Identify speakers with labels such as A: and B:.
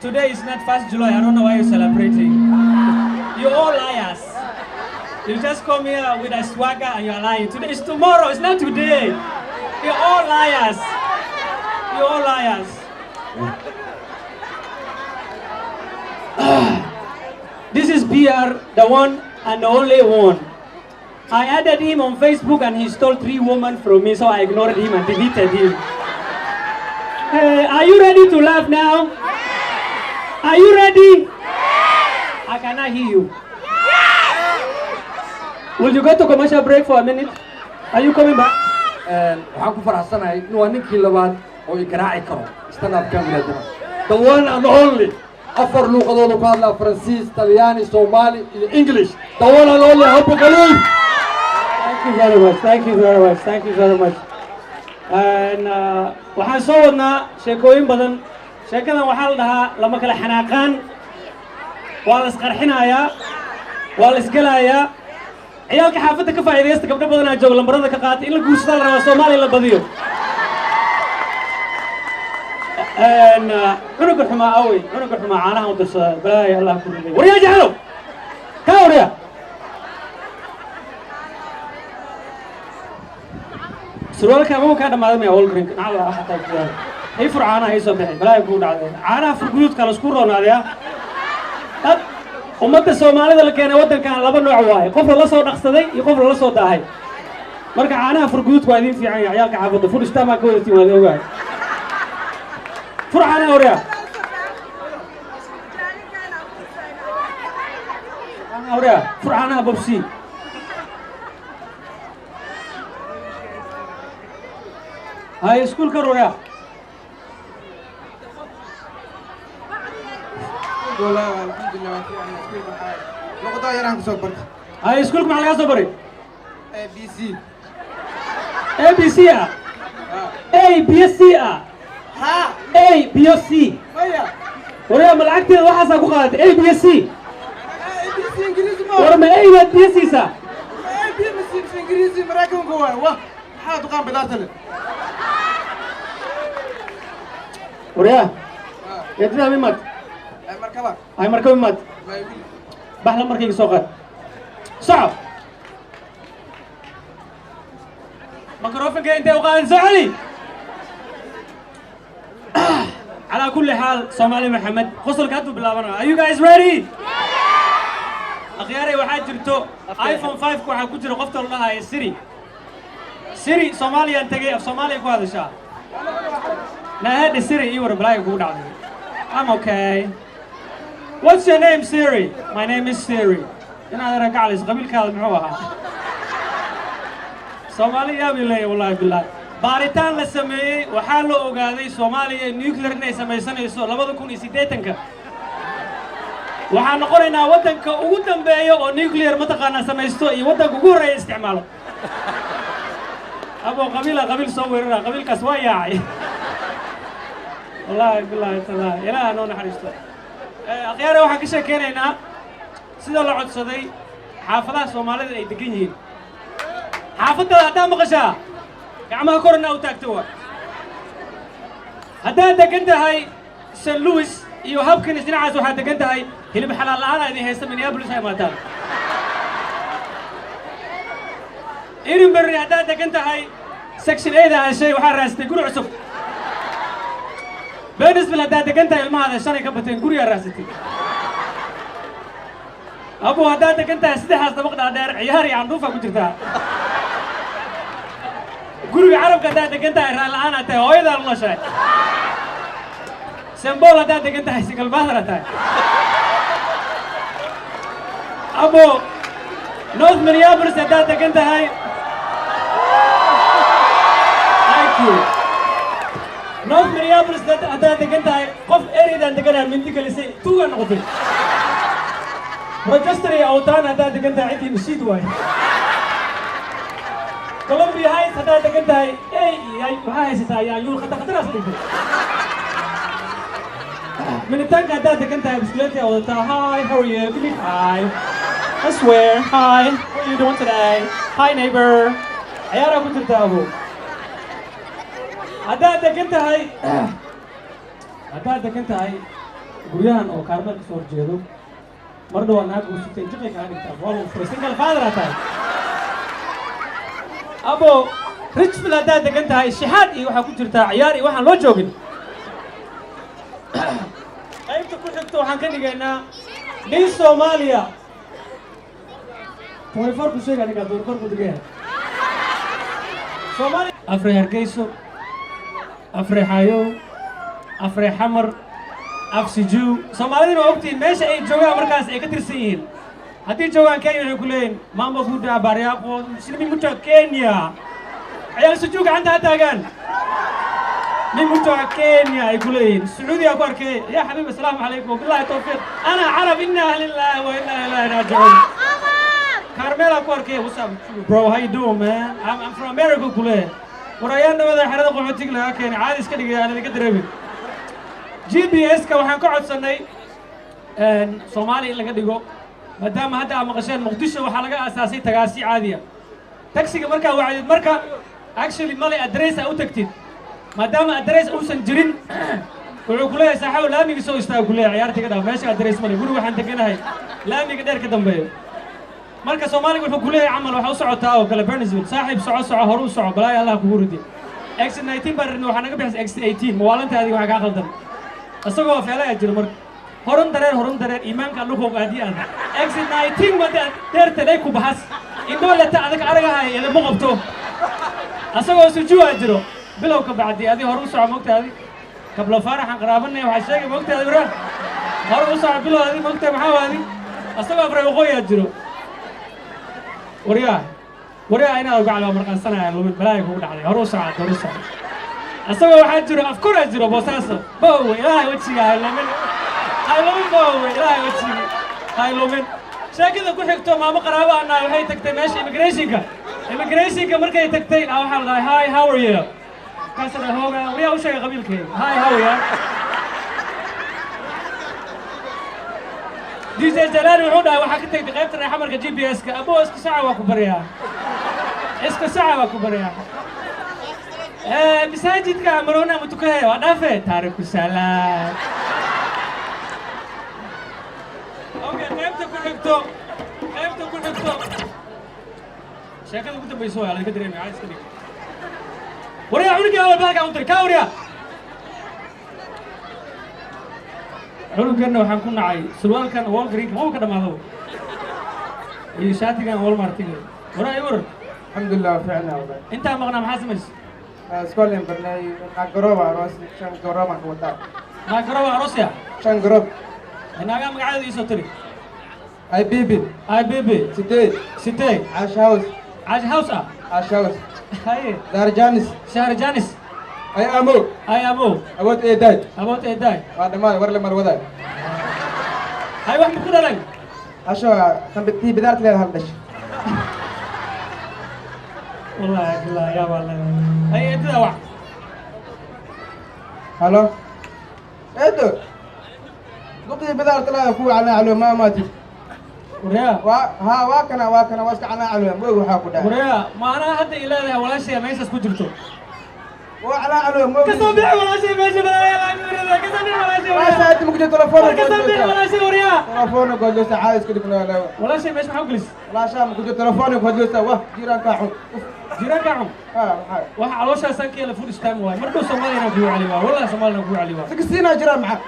A: Today is not 1st July. I don't know why you're celebrating. You're all liars. You just come here with a swagger and you're lying. Today is tomorrow. It's not today. You're all liars. You're all liars. This is BR, the one and the only one. I added him on Facebook and he stole 3 women from me, so I ignored him and deleted him. Hey, are you ready to laugh now? Are you ready? I cannot hear you. Will you go to commercial break for a minute? Are you coming back?
B: waxaan ku faraxsanahay in waa ninkii labaad oo i garaaci karo stand up comedy the one and only afar luqadood ku hadla Faransiis, Talyaani, Soomaali iyo English the one and only Happy Khalif.
A: Thank you very much. Thank you very much. Thank you very much. And waxaan soo wadnaa sheekooyin badan. sheekadan waxaa la dhahaa lama kala xanaaqaan. waa la isqarxinayaa. waa la isgalayaa. ciyaalka xaafadda ka faa'iideysta gabdho badan jooga lambarada ka qaata in la guursado la rabo Soomaaliya la badiyo. cunuga xumaa awey cunuga xumaa caanaha u dirsada balaayo Allah ku riday waryaa jahlo ka waryaa surwaalka ama ka dhamaaday ma Walgreen nacala xataa jiraa ay furcaanaha ay soo bixin balaayo ku dhacday caanaha furguud kala isku roonaadaya dad ummadda Soomaalida la keenay wadankan laba nooc waay qof la soo dhaqsaday iyo qof la soo daahay marka caanaha furguud waa idin fiican yahay ciyaalka xaafadda fur istama ka wadatiin waa ogaay فرعنا أوريا أوريا فرعنا ببسي هاي سكول كروريا
C: والله الحمد لله نقطة يران كسبرت
A: هاي سكولك مع الناس صبري
C: ABC
A: ABC ABC
C: ها
A: A B C
C: ويا
A: وريا ملعقتي واحد ساكو قالت A B C
C: ABC إنجليزي ما
A: ورا ما A B C سا
C: ABC إنجليزي مراكم جوا واه حاط قام بدارتله
A: وريا يا ترى مين مات
C: مركبة
A: هاي مركب مات
C: ما يقول
A: بحلم مركب سوقات صعب ميكروفون انت وقال زعلي على كل حال صومالي محمد خصل كاتب بالله Are you guys ready? أخياري واحد جرتو آيفون 5 كوحا كجرو قفت الله هاي سيري صومالي أنتجي في صومالي كو هذا شا نهاد سيري إيور بلاي كود عادي I'm okay. What's your name Siri? My name is Siri. أنا هذا رجع لي قبل كذا معوها صومالي يا بالله والله بالله baaritaan la sameeyay waxaa la ogaaday Soomaaliya nuclear inay samaysanayso 2008ka waxaan noqonaynaa wadanka ugu dambeeya oo nuclear mataqaana samaysto iyo wadanka ugu horeeya isticmaalo abo qabiil soo weerara qabiilkaas waa yaacay wallahi billahi taala ilaaha noo naxariisto aqyaare waxaan ka sheekeynaynaa sida la codsaday xaafadaha Soomaalida ay degan yihiin xaafadda hadaa maqashaa gacmaha korna u taagto hadaa degan tahay St. Louis iyo Hopkins dhinacaas waxaa degan tahay hilib xalaal la'aan ay haysta Minneapolis ay maataan Edinburgh hadaa degan tahay section 8 ah shay waxaa raastay guri cusub Benesville hadaa degan tahay ilmaha shalay ka bateen guriga raastay Abu hadaa degan tahay saddexaas dabaq dheer ciyaar iyo anduufa ku jirtaa guriga carabka hadaa degan tahay raal la'aan aad tahay hooyada la shay Sembol hadaa degan tahay sikal baadar tahay Abo North Minneapolis hadaa degan tahay Thank you North Minneapolis hadaa degan tahay qof eridan degan minti kalisay tuuga noqotay Rochester iyo Awtaan hadaa degan tahay cidii masjid waay Columbia Heights hadaa degan tahay waxaa haysataa yaanyuur khataraas dhigtay Minnetonka hadaa degan tahay biskileta wadataa Hi, how are you? Give me hi I swear, hi, what are you doing today? Hi neighbor ciyaaraa ku jirta abo haddaa degan tahay guryahan oo kaarmeel ka soo horjeedo mar dhawaa naag guursatay jiqi kaa dhigtaa waa lagu furay single father aa tahay abo richfield haddaad degan tahay shixaad iyo waxaa ku jirtaa ciyaar iyo waxaan loo joogin qaybta ku xigto waxaan ka dhigaynaa nin soomaaliya 24 ku sheega ninkaa doorkor ku digaya soomaaliya afre hargeyso afre xayow afre xamar afsijuu soomaalidina waa ogtihiin meesha ay joogaan markaas ay ka tirsan yihiin haddii joogaan kenya waxay ku leeyihin mambo guda baryaaqo muslimiin muta kenya عيال سجوك عندها تاجان من متوع كينيا يقولين السعودية أقول كي يا حبيبي السلام عليكم بالله التوفيق أنا عرب إنا لله وإنا إليه راجعون كارميلا أقول كي what's up bro how you doing man I'm from America كله وريانا وذا حرد قحوتك لها كيني عادي سكدي أنا اللي قدر أبي GPS كوحنا قعد سنة صومالي اللي قد يقول ما دام هذا مقشين مقدشة وحلقة أساسية تقاسي عادية تاكسي مركا وعدد مركا actually مالي أدريس أو تكتير ما دام أدريس أو سنجرين wuxuu ku leeyahay saaxiibo laamiga soo istaago ku leeyahay ciyaarta ka dhaw meesha adrees male guri waxaan deganahay laamiga dheer ka dambeeyo marka Soomaaliga wuxuu ku leeyahay camal waxa u socotaa oo kala Burnsville saaxiib soco horu soco balay Allah kugu ridi X19 barna waxa naga bixis X18 mawaalanta adiga waxa ka qaldan asagoo feelaya jiro marka horun dareer iimaanka luqo qaadiyaan X19 wada deertay ku bahas indoo la ta adag aragahay ila ma qabto asagoo sujuwa jiro bilow ka bacdi adi horu soco mogtaadi قبل فرح قرابنا وحشاقي موقتي هذا برا هرب وصعب بلو هذه موقتي محاوى هذه أصلا أفرق أخوي أجرو وريا أنا أوقع له مرقان سنة يا لومن بلاي يقول عليه هرب وصعب أصلا واحد جرو أفكار أجرو بوساسة بوه إلهي وجهي هاي لومن بوه إلهي وجهي هاي لومن شاكي ذا كل حكتو ما مقرابة أنا وهي تكتي ماشي إميجريشنكا مركا يتكتين أو حال هاي how are you كاسر هوغا وريا وشي قبيل كي هاي هاويا دي جي جلال وحودا وحكتك بقيبت الريحة مركا GPS كا أبو اسك ساعة واكو بريا اسك ساعة واكو بريا مساجد كا مرونا متوكهي ودافع تارك السلام اوكي قيبتك كل حكتو شاكل كنت بيسوي على كدري مي عايز كدري وريا عنقي أول بالك أنتر كاوريا عنقنا وحنكون عاي سلوان كان وول جرين مو كده ما هو يشاتي كان وول مارتين ورا يور
C: الحمد لله فعلا والله
A: أنت مغنى محاسمش
C: سكولين برناي ناقروبا روس شان قروبا كوتا
A: ناقروبا روسيا
C: شان قروب
A: أنا قام قاعد يسوتري
C: اي بيبي ستي عاش هاوس عاش هاوس
A: هاي شهر جانس
C: اي امو ابوت ايه داي هذا ما ورا لما الوضع
A: هاي واحد كده لك
C: عشان كان بتي بدارت لي هالدش
A: والله يا والله هاي انت واحد
C: هلو ايه قلت بدارت لي اخوي على علو ما ماتي
A: وريا
C: واكنا واسك على علو مو وحا كدا
A: وريا ما انا هدا الى ولا شيء ما يسس كجرتو
C: وعلى علو مو
A: كسبيع ولا شيء ماشي بلا كسبيع ولا شيء
C: ما ساعات ممكن تليفون
A: كسبيع ولا شيء وريا
C: تليفون قول له عايز كده
A: ولا شيء ماشي معه جلس
C: لا شام ممكن تليفون قول له واه جيران كاحو
A: waxa caloosha sankeela full stam waay markuu Soomaaliya ku wacali waa wallahi Soomaaliya ku wacali waa
C: 16 جيران معك